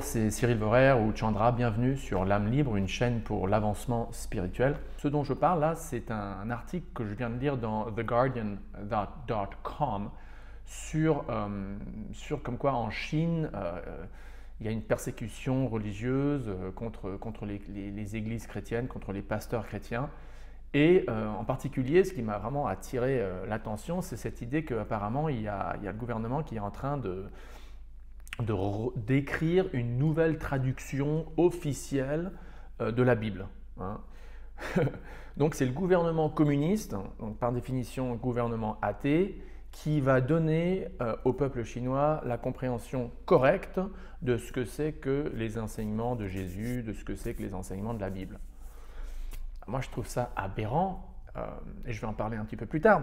Bonjour, c'est Cyril Vorer ou Chandra, bienvenue sur l'âme libre, une chaîne pour l'avancement spirituel. Ce dont je parle là, c'est un article que je viens de lire dans theguardian.com sur comme quoi en Chine, il y a une persécution religieuse contre les églises chrétiennes, contre les pasteurs chrétiens. Et en particulier, ce qui m'a vraiment attiré l'attention, c'est cette idée qu'apparemment, il y a le gouvernement qui est en train d'écrire une nouvelle traduction officielle de la Bible. Donc c'est le gouvernement communiste, donc par définition gouvernement athée, qui va donner au peuple chinois la compréhension correcte de ce que c'est que les enseignements de Jésus, de ce que c'est que les enseignements de la Bible. Moi, je trouve ça aberrant, et je vais en parler un petit peu plus tard.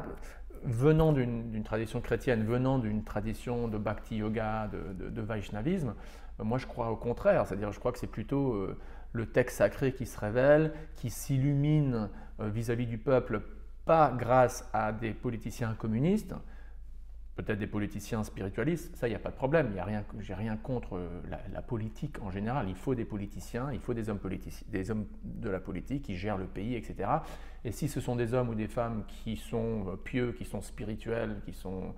Venant d'une tradition chrétienne, venant d'une tradition de bhakti yoga, de vaishnavisme, moi je crois au contraire, c'est-à-dire je crois que c'est plutôt le texte sacré qui se révèle, qui s'illumine vis-à-vis du peuple, pas grâce à des politiciens communistes, peut-être des politiciens spiritualistes, ça il n'y a pas de problème, j'ai rien contre la politique en général, il faut des politiciens, il faut des hommes de la politique qui gèrent le pays, etc. Et si ce sont des hommes ou des femmes qui sont pieux, qui sont spirituels, qui sont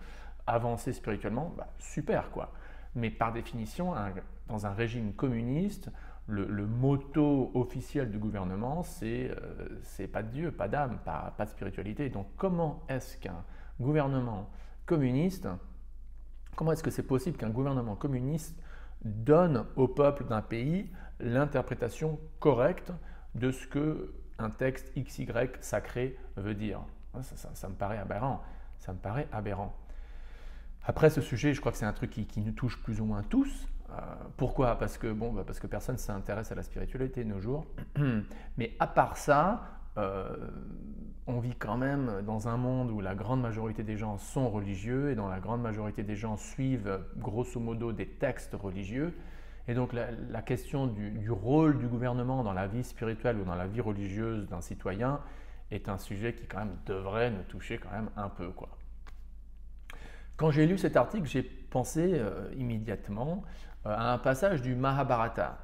avancés spirituellement, bah, super quoi. Mais par définition, dans un régime communiste, le motto officiel du gouvernement, c'est pas de Dieu, pas d'âme, pas de spiritualité. Donc comment est-ce qu'un gouvernement communiste, comment est-ce que c'est possible qu'un gouvernement communiste donne au peuple d'un pays l'interprétation correcte de ce qu'un texte XY sacré veut dire? Ça me paraît aberrant. Ça me paraît aberrant. Après, ce sujet, je crois que c'est un truc qui nous touche plus ou moins tous. Pourquoi? Parce que personne ne s'intéresse à la spiritualité de nos jours. Mais à part ça, on vit quand même dans un monde où la grande majorité des gens sont religieux et dont la grande majorité des gens suivent grosso modo des textes religieux. Et donc la question du rôle du gouvernement dans la vie spirituelle ou dans la vie religieuse d'un citoyen est un sujet qui quand même devrait nous toucher quand même un peu, quoi. Quand j'ai lu cet article, j'ai pensé immédiatement à un passage du Mahabharata.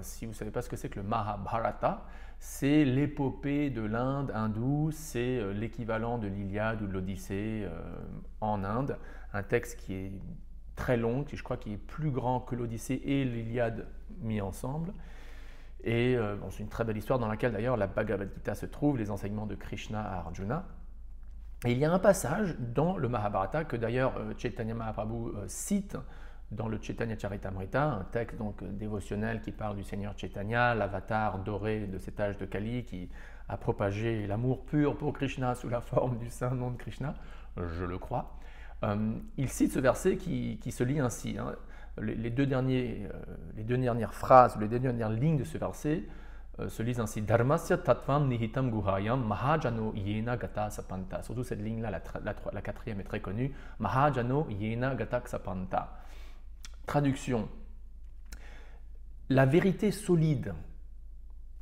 Si vous ne savez pas ce que c'est que le Mahabharata, c'est l'épopée de l'Inde hindoue, c'est l'équivalent de l'Iliade ou de l'Odyssée en Inde, un texte qui est très long, qui je crois qui est plus grand que l'Odyssée et l'Iliade mis ensemble. Et c'est une très belle histoire dans laquelle d'ailleurs la Bhagavad Gita se trouve, les enseignements de Krishna à Arjuna. Et il y a un passage dans le Mahabharata que d'ailleurs Chaitanya Mahaprabhu cite dans le Chaitanya Charitamrita, un texte donc dévotionnel qui parle du Seigneur Chaitanya, l'avatar doré de cet âge de Kali qui a propagé l'amour pur pour Krishna sous la forme du saint nom de Krishna, je le crois. Il cite ce verset qui se lit ainsi. Les deux dernières phrases, les deux dernières lignes de ce verset se lisent ainsi. Dharmasya tattvam nihitam guhayam mahajano yena gata sapanta. Surtout cette ligne-là, la quatrième est très connue. Mahajano yena gata sapanta. Traduction. La vérité solide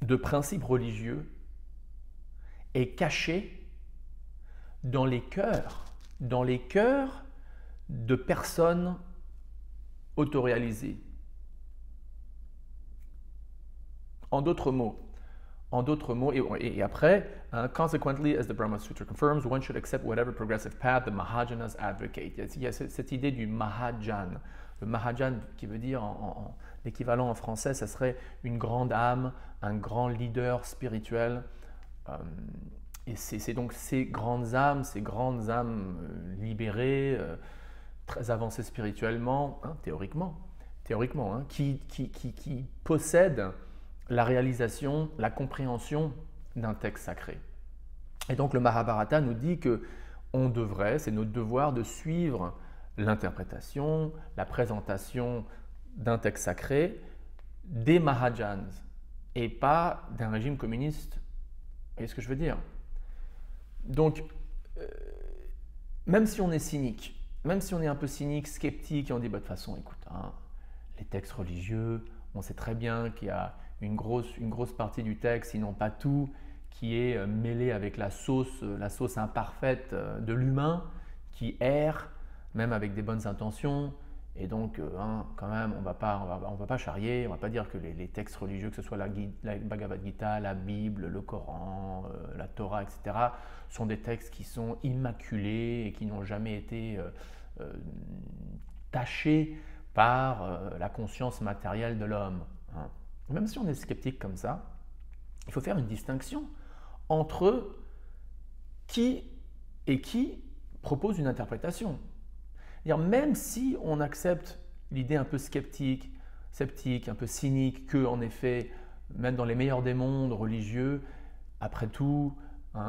de principes religieux est cachée dans les cœurs de personnes autoréalisées. En d'autres mots, et après, consequently, as the Brahma Sutra confirms, one should accept whatever progressive path the Mahajanas advocate. Il y a cette idée du Mahajan. Le Mahajan qui veut dire, l'équivalent en français, ça serait une grande âme, un grand leader spirituel. Et c'est donc ces grandes âmes libérées, très avancées spirituellement, théoriquement, qui possèdent la réalisation, la compréhension d'un texte sacré. Et donc le Mahabharata nous dit que c'est notre devoir de suivre l'interprétation, la présentation d'un texte sacré des Mahajans et pas d'un régime communiste. Vous voyez ce que je veux dire? Donc, même si on est cynique, même si on est un peu cynique, sceptique, et on dit de toute façon, écoute, les textes religieux, on sait très bien qu'il y a une grosse partie du texte, sinon pas tout, qui est mêlée avec la sauce imparfaite de l'humain, qui erre, même avec des bonnes intentions, Et donc, quand même, on va pas charrier, on va pas dire que les textes religieux, que ce soit la Bhagavad Gita, la Bible, le Coran, la Torah, etc., sont des textes qui sont immaculés et qui n'ont jamais été tachés par la conscience matérielle de l'homme. Hein. Même si on est sceptique comme ça, il faut faire une distinction entre qui propose une interprétation. Même si on accepte l'idée un peu sceptique, un peu cynique, que en effet, même dans les meilleurs des mondes religieux, après tout,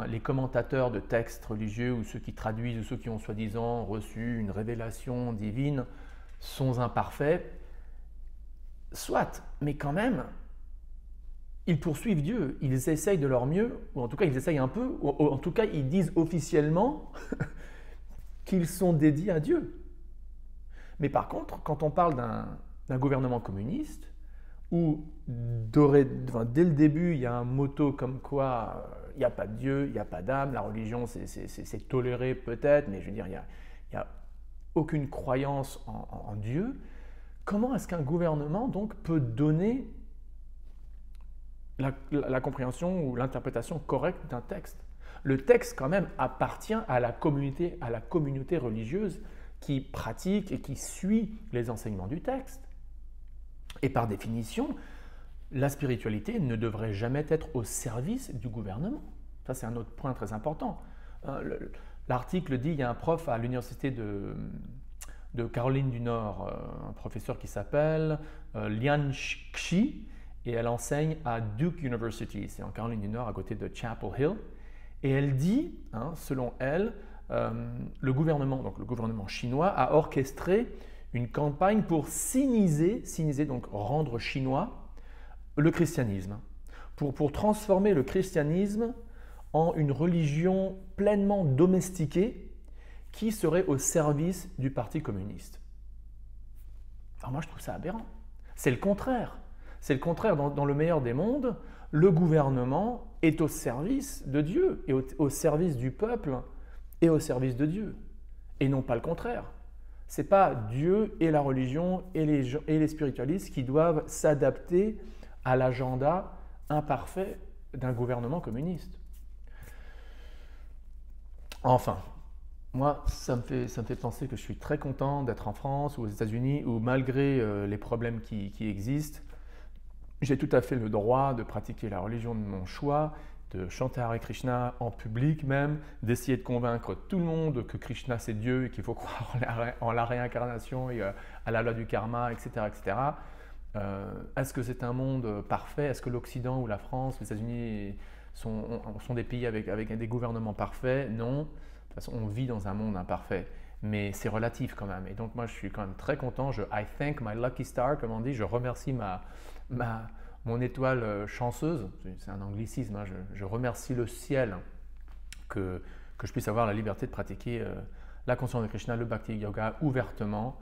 les commentateurs de textes religieux ou ceux qui traduisent ou ceux qui ont soi-disant reçu une révélation divine sont imparfaits, soit, mais quand même, ils poursuivent Dieu, ils essayent de leur mieux, ou en tout cas ils essayent un peu, ou en tout cas ils disent officiellement qu'ils sont dédiés à Dieu. Mais par contre, quand on parle d'un gouvernement communiste, où dès le début, il y a un motto comme quoi il n'y a pas de Dieu, il n'y a pas d'âme, la religion c'est toléré peut-être, mais je veux dire, il n'y a aucune croyance en Dieu, comment est-ce qu'un gouvernement donc peut donner la compréhension ou l'interprétation correcte d'un texte? Le texte quand même appartient à la communauté religieuse qui pratique et qui suit les enseignements du texte. Et par définition, la spiritualité ne devrait jamais être au service du gouvernement. Ça, c'est un autre point très important. L'article dit, il y a un prof à l'université de Caroline du Nord, un professeur qui s'appelle Lian Xi, et elle enseigne à Duke University, c'est en Caroline du Nord, à côté de Chapel Hill. Et elle dit, selon elle, le gouvernement chinois a orchestré une campagne pour siniser, donc rendre chinois, le christianisme, pour transformer le christianisme en une religion pleinement domestiquée qui serait au service du Parti communiste. Alors moi, je trouve ça aberrant. C'est le contraire. C'est le contraire. Dans le meilleur des mondes, le gouvernement est au service de Dieu, et au service du peuple, et au service de Dieu. Et non pas le contraire. Ce n'est pas Dieu et la religion et les spiritualistes qui doivent s'adapter à l'agenda imparfait d'un gouvernement communiste. Enfin, moi, ça me fait penser que je suis très content d'être en France ou aux États-Unis, où malgré les problèmes qui existent, j'ai tout à fait le droit de pratiquer la religion de mon choix, de chanter Hare Krishna en public même, d'essayer de convaincre tout le monde que Krishna c'est Dieu et qu'il faut croire en la réincarnation et à la loi du karma, etc. etc. Est-ce que c'est un monde parfait? Est-ce que l'Occident ou la France, les États-Unis sont des pays avec des gouvernements parfaits? Non. De toute façon, on vit dans un monde imparfait, mais c'est relatif quand même. Et donc moi, je suis quand même très content. I thank my lucky star, comme on dit. Je remercie mon étoile chanceuse. C'est un anglicisme. Je remercie le ciel que je puisse avoir la liberté de pratiquer la conscience de Krishna, le Bhakti Yoga ouvertement,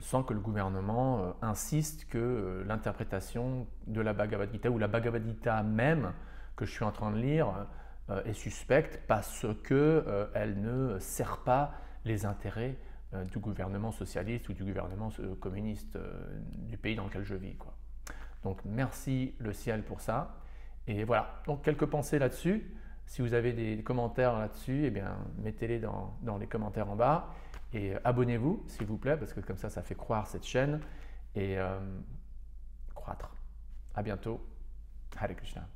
sans que le gouvernement insiste que l'interprétation de la Bhagavad Gita ou la Bhagavad Gita même que je suis en train de lire est suspecte parce qu'elle ne sert pas les intérêts du gouvernement socialiste ou du gouvernement communiste du pays dans lequel je vis, quoi. Donc merci le ciel pour ça. Et voilà, donc quelques pensées là-dessus. Si vous avez des commentaires là-dessus, eh bien mettez-les dans les commentaires en bas. Et abonnez-vous s'il vous plaît, parce que comme ça fait croître cette chaîne et croître. À bientôt. Hare Krishna.